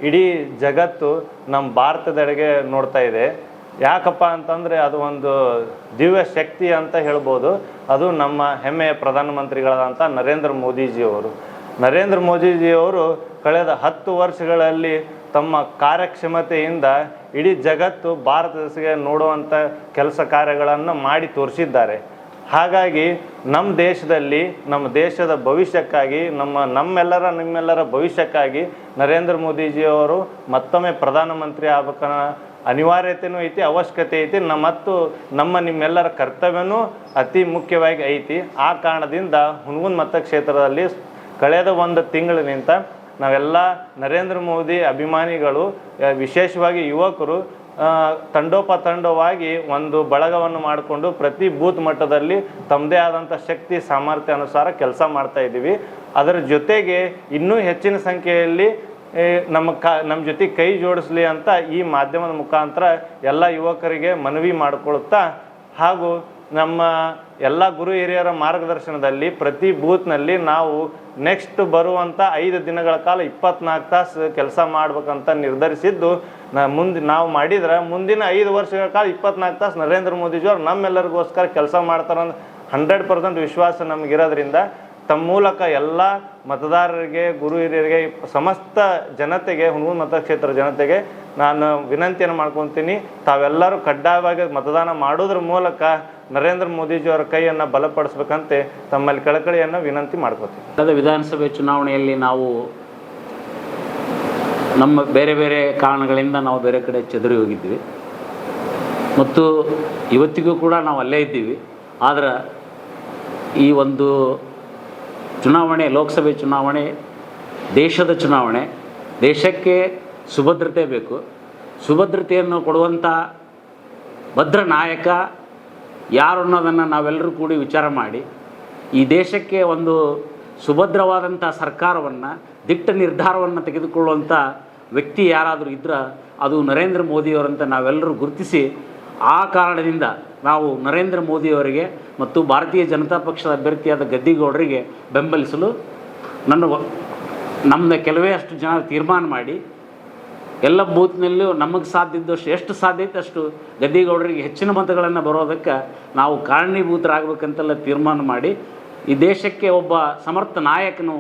ಇಡೀ ಜಗತ್ತು ನಮ್ಮ ಭಾರತದೆಡೆಗೆ ನೋಡ್ತಾ ಇದೆ. ಯಾಕಪ್ಪ ಅಂತಂದರೆ ಅದು ಒಂದು ದಿವ್ಯ ಶಕ್ತಿ ಅಂತ ಹೇಳ್ಬೋದು. ಅದು ನಮ್ಮ ಹೆಮ್ಮೆಯ ಪ್ರಧಾನಮಂತ್ರಿಗಳಾದಂಥ ನರೇಂದ್ರ ಮೋದಿಜಿಯವರು ಕಳೆದ 10 ವರ್ಷಗಳಲ್ಲಿ ತಮ್ಮ ಕಾರ್ಯಕ್ಷಮತೆಯಿಂದ ಇಡೀ ಜಗತ್ತು ಭಾರತಕ್ಕೆ ನೋಡುವಂಥ ಕೆಲಸ ಕಾರ್ಯಗಳನ್ನು ಮಾಡಿ ತೋರಿಸಿದ್ದಾರೆ. ಹಾಗಾಗಿ ನಮ್ಮ ದೇಶದಲ್ಲಿ ನಮ್ಮ ದೇಶದ ಭವಿಷ್ಯಕ್ಕಾಗಿ ನಿಮ್ಮೆಲ್ಲರ ಭವಿಷ್ಯಕ್ಕಾಗಿ ನರೇಂದ್ರ ಮೋದಿಜಿಯವರು ಮತ್ತೊಮ್ಮೆ ಪ್ರಧಾನಮಂತ್ರಿ ಆಗಬೇಕನ್ನ ಅನಿವಾರ್ಯತೆಯೂ ಐತಿ, ಅವಶ್ಯಕತೆ ಐತಿ. ಮತ್ತು ನಿಮ್ಮೆಲ್ಲರ ಕರ್ತವ್ಯನೂ ಅತಿ ಮುಖ್ಯವಾಗಿ ಐತಿ. ಆ ಕಾರಣದಿಂದ ಹುನಗುಂದ ಮತಕ್ಷೇತ್ರದಲ್ಲಿ ಕಳೆದ 1 ತಿಂಗಳಿನಿಂದ ನಾವೆಲ್ಲ ನರೇಂದ್ರ ಮೋದಿ ಅಭಿಮಾನಿಗಳು, ವಿಶೇಷವಾಗಿ ಯುವಕರು ತಂಡೋಪತಂಡವಾಗಿ ಒಂದು ಬಳಗವನ್ನು ಮಾಡಿಕೊಂಡು ಪ್ರತಿ ಬೂತ್ ಮಟ್ಟದಲ್ಲಿ ತಮ್ಮದೇ ಆದಂಥ ಶಕ್ತಿ ಸಾಮರ್ಥ್ಯ ಅನುಸಾರ ಕೆಲಸ ಮಾಡ್ತಾ ಇದ್ದೀವಿ. ಅದರ ಜೊತೆಗೆ ಇನ್ನೂ ಹೆಚ್ಚಿನ ಸಂಖ್ಯೆಯಲ್ಲಿ ನಮ್ಮ ಜೊತೆ ಕೈ ಜೋಡಿಸ್ಲಿ ಅಂತ ಈ ಮಾಧ್ಯಮದ ಮುಖಾಂತರ ಎಲ್ಲ ಯುವಕರಿಗೆ ಮನವಿ ಮಾಡಿಕೊಳ್ತಾ, ಹಾಗೂ ನಮ್ಮ ಎಲ್ಲ ಗುರು ಹಿರಿಯರ ಮಾರ್ಗದರ್ಶನದಲ್ಲಿ ಪ್ರತಿ ಬೂತ್ನಲ್ಲಿ ನಾವು ನೆಕ್ಸ್ಟ್ ಬರುವಂಥ 5 ದಿನಗಳ ಕಾಲ 24 ತಾಸು ಕೆಲಸ ಮಾಡ್ಬೇಕಂತ ನಿರ್ಧರಿಸಿದ್ದು. ನಾವು ಮಾಡಿದ್ರೆ ಮುಂದಿನ 5 ವರ್ಷಗಳ ಕಾಲ 24 ತಾಸು ನರೇಂದ್ರ ಮೋದಿಜಿಯವರು ನಮ್ಮೆಲ್ಲರಿಗೋಸ್ಕರ ಕೆಲಸ ಮಾಡ್ತಾರೆ 100% ವಿಶ್ವಾಸ ನಮಗಿರೋದ್ರಿಂದ ತಮ್ಮ ಮೂಲಕ ಎಲ್ಲ ಮತದಾರರಿಗೆ, ಗುರು ಹಿರಿಯರಿಗೆ, ಸಮಸ್ತ ಜನತೆಗೆ, ಹುನಗುಂದ ಮತಕ್ಷೇತ್ರ ಜನತೆಗೆ ನಾನು ವಿನಂತಿಯನ್ನು ಮಾಡ್ಕೊತೀನಿ. ತಾವೆಲ್ಲರೂ ಕಡ್ಡಾಯವಾಗಿ ಮತದಾನ ಮಾಡೋದ್ರ ಮೂಲಕ ನರೇಂದ್ರ ಮೋದಿಜಿಯವರ ಕೈಯನ್ನು ಬಲಪಡಿಸ್ಬೇಕಂತೆ ತಮ್ಮಲ್ಲಿ ಕಳಕಳಿಯನ್ನು ವಿನಂತಿ ಮಾಡ್ಕೊತೀನಿ. ಕಳೆದ ವಿಧಾನಸಭೆ ಚುನಾವಣೆಯಲ್ಲಿ ನಾವು ನಮ್ಮ ಬೇರೆ ಬೇರೆ ಕಾರಣಗಳಿಂದ ನಾವು ಬೇರೆ ಕಡೆ ಚದುರಿ ಹೋಗಿದ್ವಿ ಮತ್ತು ಇವತ್ತಿಗೂ ಕೂಡ ನಾವು ಅಲ್ಲೇ ಇದ್ದೀವಿ. ಆದರೆ ಈ ಒಂದು ಚುನಾವಣೆ, ಲೋಕಸಭೆ ಚುನಾವಣೆ, ದೇಶದ ಚುನಾವಣೆ, ದೇಶಕ್ಕೆ ಸುಭದ್ರತೆ ಬೇಕು. ಸುಭದ್ರತೆಯನ್ನು ಕೊಡುವಂಥ ಭದ್ರ ನಾಯಕ ಯಾರು ಅನ್ನೋದನ್ನು ನಾವೆಲ್ಲರೂ ಕೂಡಿ ವಿಚಾರ ಮಾಡಿ ಈ ದೇಶಕ್ಕೆ ಒಂದು ಸುಭದ್ರವಾದಂಥ ಸರ್ಕಾರವನ್ನು, ದಿಟ್ಟ ನಿರ್ಧಾರವನ್ನು ತೆಗೆದುಕೊಳ್ಳುವಂಥ ವ್ಯಕ್ತಿ ಯಾರಾದರೂ ಇದ್ದರೆ ಅದು ನರೇಂದ್ರ ಮೋದಿಯವರಂತ ನಾವೆಲ್ಲರೂ ಗುರುತಿಸಿ, ಆ ಕಾರಣದಿಂದ ನಾವು ನರೇಂದ್ರ ಮೋದಿಯವರಿಗೆ ಮತ್ತು ಭಾರತೀಯ ಜನತಾ ಪಕ್ಷದ ಅಭ್ಯರ್ಥಿಯಾದ ಗದ್ದಿಗೌಡರಿಗೆ ಬೆಂಬಲಿಸಲು ನಮ್ಮದು ಕೆಲವೇ ಅಷ್ಟು ಜನ ತೀರ್ಮಾನ ಮಾಡಿ ಎಲ್ಲ ಬೂತ್ನಲ್ಲೂ ನಮಗೆ ಸಾಧ್ಯ ಇದ್ದಷ್ಟು, ಎಷ್ಟು ಸಾಧ್ಯ ಐತೆ ಅಷ್ಟು ಗದ್ದಿಗೌಡರಿಗೆ ಹೆಚ್ಚಿನ ಮತಗಳನ್ನು ಬರೋದಕ್ಕೆ ನಾವು ಕಾರಣೀಭೂತರಾಗಬೇಕಂತೆಲ್ಲ ತೀರ್ಮಾನ ಮಾಡಿ ಈ ದೇಶಕ್ಕೆ ಒಬ್ಬ ಸಮರ್ಥ ನಾಯಕನು,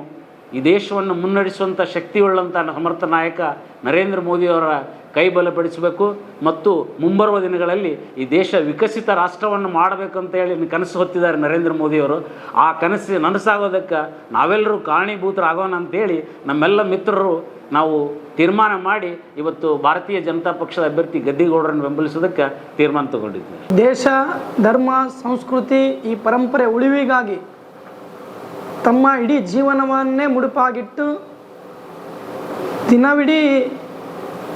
ಈ ದೇಶವನ್ನು ಮುನ್ನಡೆಸುವಂಥ ಶಕ್ತಿಯುಳ್ಳಂಥ ಸಮರ್ಥ ನಾಯಕ ನರೇಂದ್ರ ಮೋದಿಯವರ ಕೈ ಬಲಪಡಿಸಬೇಕು ಮತ್ತು ಮುಂಬರುವ ದಿನಗಳಲ್ಲಿ ಈ ದೇಶ ವಿಕಸಿತ ರಾಷ್ಟ್ರವನ್ನು ಮಾಡಬೇಕಂತ ಹೇಳಿ ಕನಸು ಹೊತ್ತಿದ್ದಾರೆ ನರೇಂದ್ರ ಮೋದಿಯವರು. ಆ ಕನಸು ನನಸಾಗೋದಕ್ಕೆ ನಾವೆಲ್ಲರೂ ಕಾರಣೀಭೂತರಾಗೋಣ ಅಂತೇಳಿ ನಮ್ಮೆಲ್ಲ ಮಿತ್ರರು ನಾವು ತೀರ್ಮಾನ ಮಾಡಿ ಇವತ್ತು ಭಾರತೀಯ ಜನತಾ ಪಕ್ಷದ ಅಭ್ಯರ್ಥಿ ಗದ್ದಿಗೌಡರನ್ನು ಬೆಂಬಲಿಸೋದಕ್ಕೆ ತೀರ್ಮಾನ ತಗೊಂಡಿದ್ದೇವೆ. ದೇಶ, ಧರ್ಮ, ಸಂಸ್ಕೃತಿ, ಈ ಪರಂಪರೆ ಉಳಿವಿಗಾಗಿ ತಮ್ಮ ಇಡೀ ಜೀವನವನ್ನೇ ಮುಡುಪಾಗಿಟ್ಟು ದಿನವಿಡೀ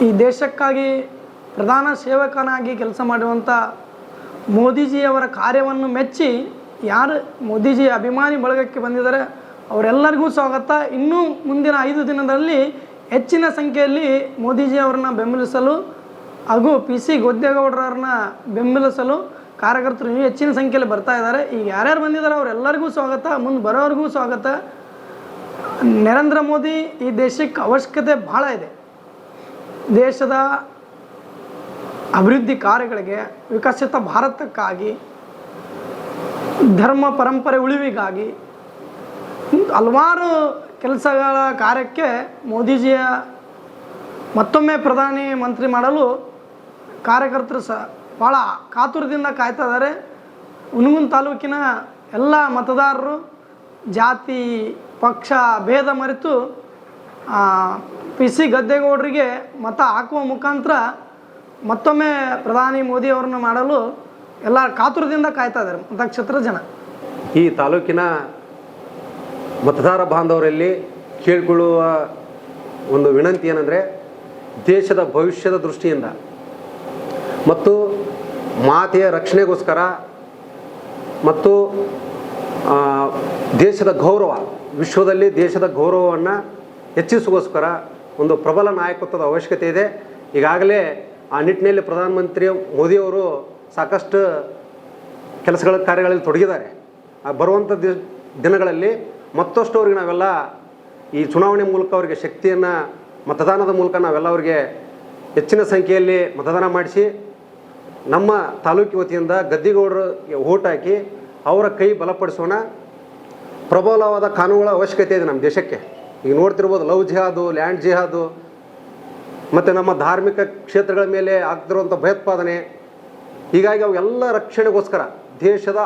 ಈ ದೇಶಕ್ಕಾಗಿ ಪ್ರಧಾನ ಸೇವಕನಾಗಿ ಕೆಲಸ ಮಾಡುವಂಥ ಮೋದಿಜಿಯವರ ಕಾರ್ಯವನ್ನು ಮೆಚ್ಚಿ ಯಾರು ಮೋದಿಜಿ ಅಭಿಮಾನಿ ಬಳಗಕ್ಕೆ ಬಂದಿದ್ದಾರೆ ಅವರೆಲ್ಲರಿಗೂ ಸ್ವಾಗತ. ಇನ್ನೂ ಮುಂದಿನ 5 ದಿನದಲ್ಲಿ ಹೆಚ್ಚಿನ ಸಂಖ್ಯೆಯಲ್ಲಿ ಮೋದಿಜಿಯವರನ್ನ ಬೆಂಬಲಿಸಲು ಹಾಗೂ PC ಗದ್ದಿಗೌಡರನ್ನ ಬೆಂಬಲಿಸಲು ಕಾರ್ಯಕರ್ತರು ಇನ್ನೂ ಹೆಚ್ಚಿನ ಸಂಖ್ಯೆಯಲ್ಲಿ ಬರ್ತಾ ಇದ್ದಾರೆ. ಈಗ ಯಾರ್ಯಾರು ಬಂದಿದ್ದಾರೆ ಅವರೆಲ್ಲರಿಗೂ ಸ್ವಾಗತ, ಮುಂದೆ ಬರೋರಿಗೂ ಸ್ವಾಗತ. ನರೇಂದ್ರ ಮೋದಿ ಈ ದೇಶಕ್ಕೆ ಅವಶ್ಯಕತೆ ಭಾಳ ಇದೆ. ದೇಶದ ಅಭಿವೃದ್ಧಿ ಕಾರ್ಯಗಳಿಗೆ, ವಿಕಸಿತ ಭಾರತಕ್ಕಾಗಿ, ಧರ್ಮ ಪರಂಪರೆ ಉಳಿವಿಗಾಗಿ ಹಲವಾರು ಕೆಲಸಗಳ ಕಾರ್ಯಕ್ಕೆ ಮೋದಿಜಿಯ ಮತ್ತೊಮ್ಮೆ ಪ್ರಧಾನಿ ಮಂತ್ರಿ ಮಾಡಲು ಕಾರ್ಯಕರ್ತರು ಭಾಳ ಕಾತುರದಿಂದ ಕಾಯ್ತಾ ಇದ್ದಾರೆ. ಹುನಗುಂದ ತಾಲೂಕಿನ ಎಲ್ಲ ಮತದಾರರು ಜಾತಿ ಪಕ್ಷ ಭೇದ ಮರೆತು PC ಗದ್ದಿಗೌಡರಿಗೆ ಮತ ಹಾಕುವ ಮುಖಾಂತರ ಮತ್ತೊಮ್ಮೆ ಪ್ರಧಾನಿ ಮೋದಿಯವರನ್ನು ಮಾಡಲು ಎಲ್ಲ ಕಾತುರದಿಂದ ಕಾಯ್ತಾ ಇದ್ದಾರೆ ಮತಕ್ಷೇತ್ರದ ಜನ. ಈ ತಾಲೂಕಿನ ಮತದಾರ ಬಾಂಧವರಲ್ಲಿ ಕೇಳಿಕೊಳ್ಳುವ ಒಂದು ವಿನಂತಿ ಏನಂದರೆ, ದೇಶದ ಭವಿಷ್ಯದ ದೃಷ್ಟಿಯಿಂದ ಮತ್ತು ಮಾತೆಯ ರಕ್ಷಣೆಗೋಸ್ಕರ ಮತ್ತು ದೇಶದ ಗೌರವ, ವಿಶ್ವದಲ್ಲಿ ದೇಶದ ಗೌರವವನ್ನು ಹೆಚ್ಚಿಸುಗೋಸ್ಕರ ಒಂದು ಪ್ರಬಲ ನಾಯಕತ್ವದ ಅವಶ್ಯಕತೆ ಇದೆ. ಈಗಾಗಲೇ ಆ ನಿಟ್ಟಿನಲ್ಲಿ ಪ್ರಧಾನಮಂತ್ರಿ ಮೋದಿಯವರು ಸಾಕಷ್ಟು ಕಾರ್ಯಗಳಲ್ಲಿ ತೊಡಗಿದ್ದಾರೆ. ಬರುವಂಥ ದಿನಗಳಲ್ಲಿ ಮತ್ತಷ್ಟು ಅವ್ರಿಗೆ ನಾವೆಲ್ಲ ಈ ಚುನಾವಣೆ ಮೂಲಕ ಅವರಿಗೆ ಶಕ್ತಿಯನ್ನು ಮತದಾನದ ಮೂಲಕ ನಾವೆಲ್ಲವರಿಗೆ ಹೆಚ್ಚಿನ ಸಂಖ್ಯೆಯಲ್ಲಿ ಮತದಾನ ಮಾಡಿಸಿ ನಮ್ಮ ತಾಲೂಕು ವತಿಯಿಂದ ಗದ್ದಿಗೌಡರಿಗೆ ಓಟ್ ಹಾಕಿ ಅವರ ಕೈ ಬಲಪಡಿಸೋಣ. ಪ್ರಬಲವಾದ ಕಾನೂನುಗಳ ಅವಶ್ಯಕತೆ ಇದೆ ನಮ್ಮ ದೇಶಕ್ಕೆ. ಈಗ ನೋಡ್ತಿರ್ಬೋದು ಲವ್ ಜಿಹಾದು, ಲ್ಯಾಂಡ್ ಜಿಹಾದು, ಮತ್ತು ನಮ್ಮ ಧಾರ್ಮಿಕ ಕ್ಷೇತ್ರಗಳ ಮೇಲೆ ಆಗ್ತಿರುವಂಥ ಭಯೋತ್ಪಾದನೆ. ಹೀಗಾಗಿ ಅವೆಲ್ಲ ರಕ್ಷಣೆಗೋಸ್ಕರ ದೇಶದ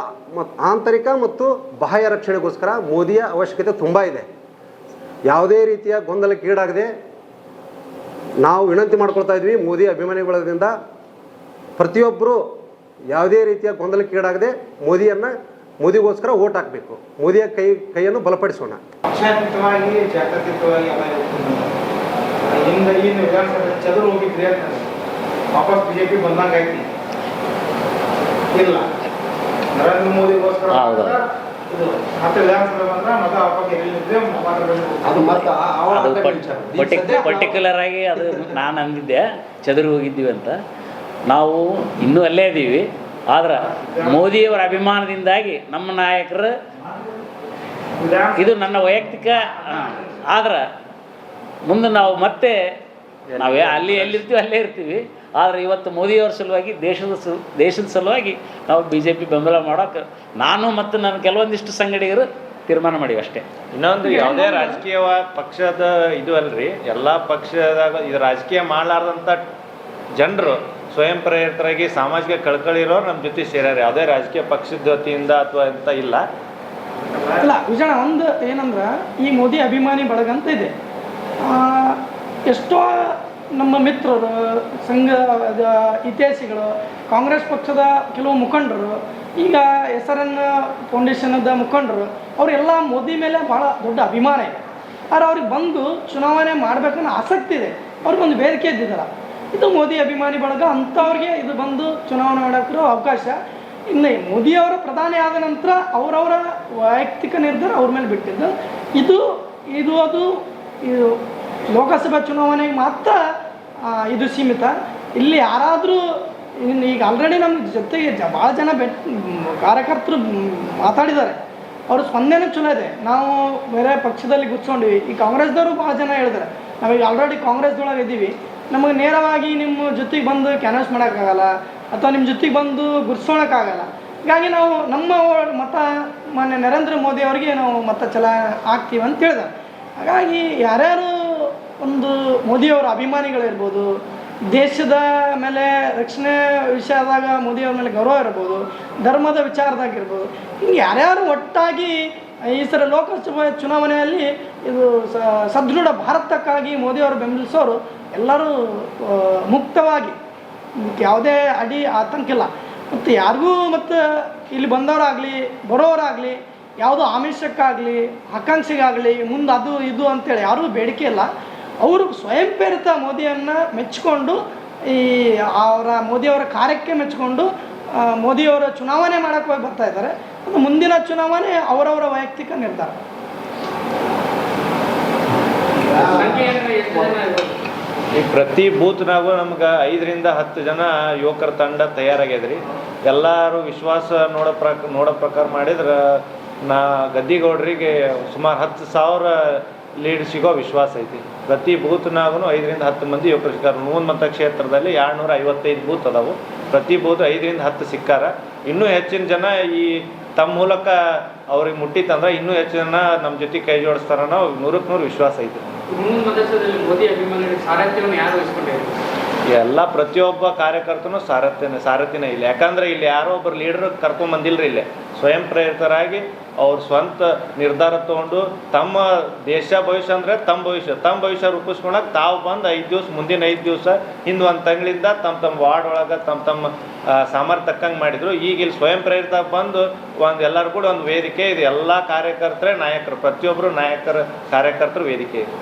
ಆಂತರಿಕ ಮತ್ತು ಬಾಹ್ಯ ರಕ್ಷಣೆಗೋಸ್ಕರ ಮೋದಿಯ ಅವಶ್ಯಕತೆ ತುಂಬ ಇದೆ. ಯಾವುದೇ ರೀತಿಯ ಗೊಂದಲಕ್ಕೀಡಾಗದೆ ನಾವು ವಿನಂತಿ ಮಾಡ್ಕೊಳ್ತಾ ಇದ್ವಿ ಮೋದಿ ಅಭಿಮಾನಿಗಳಿಂದ, ಪ್ರತಿಯೊಬ್ಬರು ಯಾವುದೇ ರೀತಿಯ ಗೊಂದಲಕ್ಕೀಡಾಗದೆ ಮೋದಿಗೋಸ್ಕರ ಓಟ್ ಹಾಕಬೇಕು. ಮೋದಿಯ ಕೈಯನ್ನು ಬಲಪಡಿಸೋಣ. ಪಕ್ಷಾತೀತವಾಗಿ ಜಾತ್ಯತೀತವಾಗಿ ಎಲ್ಲ ಹಿಂದ ಈ ವಿಧಾನಸಭೆ ಚದುರು ಹೋಗಿದ್ರಿ ಅಂತ ವಾಪಸ್ ಬಿಜೆಪಿ ಬಂದಂಗೆ ಐತಿ ಇಲ್ಲ. ನರೇಂದ್ರ ಮೋದಿಗೋಸ್ಕರ ಇದು ಮತ್ತೆ ವಿಧಾನಸಭೆ ಬಂದ್ರೆ ಮತ್ತೆ ವಾಪಸ್ ಎಲ್ಲಿದ್ದೆ ಅದು ಪರ್ಟಿಕ್ಯುಲರ್ ಆಗಿ ಅದು ನಾನು ಅಂದಿದ್ದೆ ಚದುರು ಹೋಗಿದ್ದೀವಿ ಅಂತ. ನಾವು ಇನ್ನೂ ಅಲ್ಲೇ ಇದ್ದೀವಿ. ಆದ್ರೆ ಮೋದಿಯವರ ಅಭಿಮಾನದಿಂದಾಗಿ ನಮ್ಮ ನಾಯಕರು, ಇದು ನನ್ನ ವೈಯಕ್ತಿಕ, ಆದ್ರೆ ಮುಂದೆ ನಾವು ಮತ್ತೆ ನಾವೇ ಅಲ್ಲಿ ಎಲ್ಲಿರ್ತೀವಿ ಅಲ್ಲೇ ಇರ್ತೀವಿ. ಆದರೆ ಇವತ್ತು ಮೋದಿಯವರ ಸಲುವಾಗಿ ದೇಶದ ಸಲುವಾಗಿ ನಾವು BJP ಬೆಂಬಲ ಮಾಡೋಕೆ ನಾನು ಮತ್ತು ನನ್ನ ಕೆಲವೊಂದಿಷ್ಟು ಸಂಘಟಕರು ತೀರ್ಮಾನ ಮಾಡೀವಿ ಅಷ್ಟೇ. ಇನ್ನೊಂದು ಯಾವುದೇ ರಾಜಕೀಯ ಪಕ್ಷದ ಇದು ಅಲ್ರಿ, ಎಲ್ಲ ಪಕ್ಷದಾಗ ಇದು ರಾಜಕೀಯ ಮಾಡಲಾರ್ದಂಥ ಜನರು ಸ್ವಯಂ ಪ್ರೇರಿತರಾಗಿ ಸಾಮಾಜಿಕ ಕಳ್ಕಳಿರೋರು ನಮ್ಮ ಜೊತೆ ಸೇರ್ಯಾರ. ಯಾವುದೇ ರಾಜಕೀಯ ಪಕ್ಷದ ವತಿಯಿಂದ ಅಥವಾ ಎಂತ ಇಲ್ಲ. ವಿಜಯಣ್ಣ, ಒಂದು ಏನಂದ್ರೆ ಈ ಮೋದಿ ಅಭಿಮಾನಿ ಬಳಗ ಅಂತ ಇದೆ. ಎಷ್ಟೋ ನಮ್ಮ ಮಿತ್ರರು, ಸಂಘದ ಹಿತೈಷಿಗಳು, ಕಾಂಗ್ರೆಸ್ ಪಕ್ಷದ ಕೆಲವು ಮುಖಂಡರು, ಈಗ SRN ಫೌಂಡೇಶನದ ಮುಖಂಡರು, ಅವರೆಲ್ಲ ಮೋದಿ ಮೇಲೆ ಭಾಳ ದೊಡ್ಡ ಅಭಿಮಾನ ಇದೆ. ಆದರೆ ಅವ್ರಿಗೆ ಬಂದು ಚುನಾವಣೆ ಮಾಡಬೇಕನ್ನೋ ಆಸಕ್ತಿ ಇದೆ, ಅವ್ರಿಗೊಂದು ಬೇಡಿಕೆ ಇದ್ದಿದ್ದಲ್ಲ. ಇದು ಮೋದಿ ಅಭಿಮಾನಿ ಬಳಗ ಅಂಥವ್ರಿಗೆ ಇದು ಬಂದು ಚುನಾವಣೆ ಮಾಡೋಕ್ಕಿರೋ ಅವಕಾಶ. ಇನ್ನು ಮೋದಿಯವರ ಪ್ರಧಾನಿ ಆದ ನಂತರ ಅವರವರ ವೈಯಕ್ತಿಕ ನಿರ್ಧಾರ ಅವ್ರ ಮೇಲೆ ಬಿಟ್ಟಿದ್ದು. ಅದು ಲೋಕಸಭಾ ಚುನಾವಣೆಗೆ ಮಾತ್ರ ಇದು ಸೀಮಿತ. ಇಲ್ಲಿ ಯಾರಾದರೂ ಈಗ ಆಲ್ರೆಡಿ ನಮ್ಮ ಜೊತೆಗೆ ಭಾಳ ಜನ ಕಾರ್ಯಕರ್ತರು ಮಾತಾಡಿದ್ದಾರೆ, ಅವ್ರ ಸ್ಪಂದನೆ ಚಲೋ ಇದೆ. ನಾವು ಬೇರೆ ಪಕ್ಷದಲ್ಲಿ ಗುರ್ಸ್ಕೊಂಡಿವಿ. ಈ ಕಾಂಗ್ರೆಸ್ದವರು ಭಾಳ ಜನ ಹೇಳಿದ್ದಾರೆ, ನಾವೀಗ ಆಲ್ರೆಡಿ ಕಾಂಗ್ರೆಸ್ದೊಳಗೆ ಇದ್ದೀವಿ, ನಮಗೆ ನೇರವಾಗಿ ನಿಮ್ಮ ಜೊತೆಗೆ ಬಂದು ಕ್ಯಾನ್ವಾಸ್ ಮಾಡೋಕ್ಕಾಗಲ್ಲ ಅಥವಾ ನಿಮ್ಮ ಜೊತೆಗೆ ಬಂದು ಗುರ್ಸೋಳಕ್ಕಾಗಲ್ಲ. ಹೀಗಾಗಿ ನಾವು ನಮ್ಮ ಮತ ಮಾನ್ಯ ನರೇಂದ್ರ ಮೋದಿ ಅವರಿಗೆ ನಾವು ಮತ ಆಗ್ತೀವಿ ಅಂತ ಹೇಳಿದ್ದಾರೆ. ಹಾಗಾಗಿ ಯಾರ್ಯಾರು ಒಂದು ಮೋದಿಯವರ ಅಭಿಮಾನಿಗಳಿರ್ಬೋದು, ದೇಶದ ಮೇಲೆ ರಕ್ಷಣೆ ವಿಷಯದಾಗ ಮೋದಿಯವ್ರ ಮೇಲೆ ಗೌರವ ಇರ್ಬೋದು, ಧರ್ಮದ ವಿಚಾರದಾಗಿರ್ಬೋದು, ಹಿಂಗೆ ಯಾರ್ಯಾರು ಒಟ್ಟಾಗಿ ಈ ಸಲ ಲೋಕಸಭೆ ಚುನಾವಣೆಯಲ್ಲಿ ಇದು ಸದೃಢ ಭಾರತಕ್ಕಾಗಿ ಮೋದಿಯವರು ಬೆಂಬಲಿಸೋರು ಎಲ್ಲರೂ ಮುಕ್ತವಾಗಿ, ಯಾವುದೇ ಆತಂಕ ಇಲ್ಲ. ಮತ್ತು ಯಾರಿಗೂ ಮತ್ತು ಇಲ್ಲಿ ಬಂದವರಾಗಲಿ ಬರೋರಾಗಲಿ ಯಾವುದೋ ಆಮಿಷಕ್ಕಾಗಲಿ ಆಕಾಂಕ್ಷೆಗಾಗಲಿ ಮುಂದೆ ಅದು ಇದು ಅಂತೇಳಿ ಯಾರೂ ಬೇಡಿಕೆ ಇಲ್ಲ. ಅವರು ಸ್ವಯಂ ಪ್ರೇರಿತ ಮೋದಿಯನ್ನು ಮೆಚ್ಚಿಕೊಂಡು ಮೋದಿಯವರ ಕಾರ್ಯಕ್ಕೆ ಮೆಚ್ಚಿಕೊಂಡು ಮೋದಿಯವರ ಚುನಾವಣೆ ಮಾಡೋಕ್ಕೆ ಹೋಗಿ ಬರ್ತಾ ಇದ್ದಾರೆ. ಅದು ಮುಂದಿನ ಚುನಾವಣೆ ಅವರವರ ವೈಯಕ್ತಿಕ ನಿರ್ಧಾರ. ಈ ಪ್ರತಿ ಬೂತ್ನಾಗೂ ನಮ್ಗೆ 5 ರಿಂದ 10 ಜನ ಯುವಕರ ತಂಡ ತಯಾರಾಗ್ಯದ್ರಿ. ಎಲ್ಲರೂ ವಿಶ್ವಾಸ ನೋಡೋ ಪ್ರಕಾರ ಮಾಡಿದ್ರೆ ಗದ್ದಿಗೌಡರಿಗೆ ಸುಮಾರು 10,000 ಲೀಡ್ ಸಿಗೋ ವಿಶ್ವಾಸ ಐತಿ. ಪ್ರತಿ ಬೂತ್ನಾಗೂ 5 ರಿಂದ 10 ಮಂದಿ ಯುವಕರು ಸಿಕ್ಕಾರ. 100 ಮತಕ್ಷೇತ್ರದಲ್ಲಿ 255 ಬೂತ್ ಅದಾವು. ಪ್ರತಿ ಬೂತ್ 5 ರಿಂದ 10 ಸಿಕ್ಕಾರ. ಇನ್ನೂ ಹೆಚ್ಚಿನ ಜನ ಈ ತಮ್ಮ ಮೂಲಕ ಅವ್ರಿಗೆ ಮುಟ್ಟಿತ್ತಂದ್ರೆ ಇನ್ನೂ ಹೆಚ್ಚು ಜನ ನಮ್ಮ ಜೊತೆ ಕೈ ಜೋಡಿಸ್ತಾರ ಅನ್ನೋ 100ಕ್ಕೆ 100 ವಿಶ್ವಾಸ ಐತಿ. ಮೋದಿ ಅಭಿಮಾನಿಗಳಿಗೆ ಸಾರಥ್ಯವನ್ನು ಯಾರು ವಹಿಸ್ಕೊಂಡಿದ್ದಾರೆ? ಎಲ್ಲ ಪ್ರತಿಯೊಬ್ಬ ಕಾರ್ಯಕರ್ತನೂ ಸಾರಥಿನೇ ಇಲ್ಲ. ಯಾಕಂದ್ರೆ ಇಲ್ಲಿ ಯಾರೋ ಒಬ್ಬರು ಲೀಡರ್ ಕರ್ಕೊಂಬಂದಿಲ್ರಿ. ಇಲ್ಲೇ ಸ್ವಯಂ ಪ್ರೇರಿತರಾಗಿ ಅವ್ರ ಸ್ವಂತ ನಿರ್ಧಾರ ತೊಗೊಂಡು ತಮ್ಮ ದೇಶ ಭವಿಷ್ಯ ಅಂದರೆ ತಮ್ಮ ಭವಿಷ್ಯ ರೂಪಿಸ್ಕೊಳಕ್ಕೆ ತಾವು ಬಂದು 5 ದಿವಸ, ಮುಂದಿನ 5 ದಿವಸ ಹಿಂದೆ 1 ತಿಂಗಳಿಂದ ತಮ್ಮ ವಾರ್ಡ್ ಒಳಗೆ ತಮ್ಮ ಸಾಮರ್ಥ್ಯ ತಕ್ಕಂಗೆ ಮಾಡಿದ್ರು. ಈಗ ಇಲ್ಲಿ ಸ್ವಯಂ ಪ್ರೇರಿತ ಬಂದು ಎಲ್ಲರೂ ಕೂಡ ಒಂದು ವೇದಿಕೆ ಇದೆ. ಎಲ್ಲ ಕಾರ್ಯಕರ್ತರೇ ನಾಯಕರು, ಪ್ರತಿಯೊಬ್ಬರು ಕಾರ್ಯಕರ್ತರು ವೇದಿಕೆ ಇದೆ.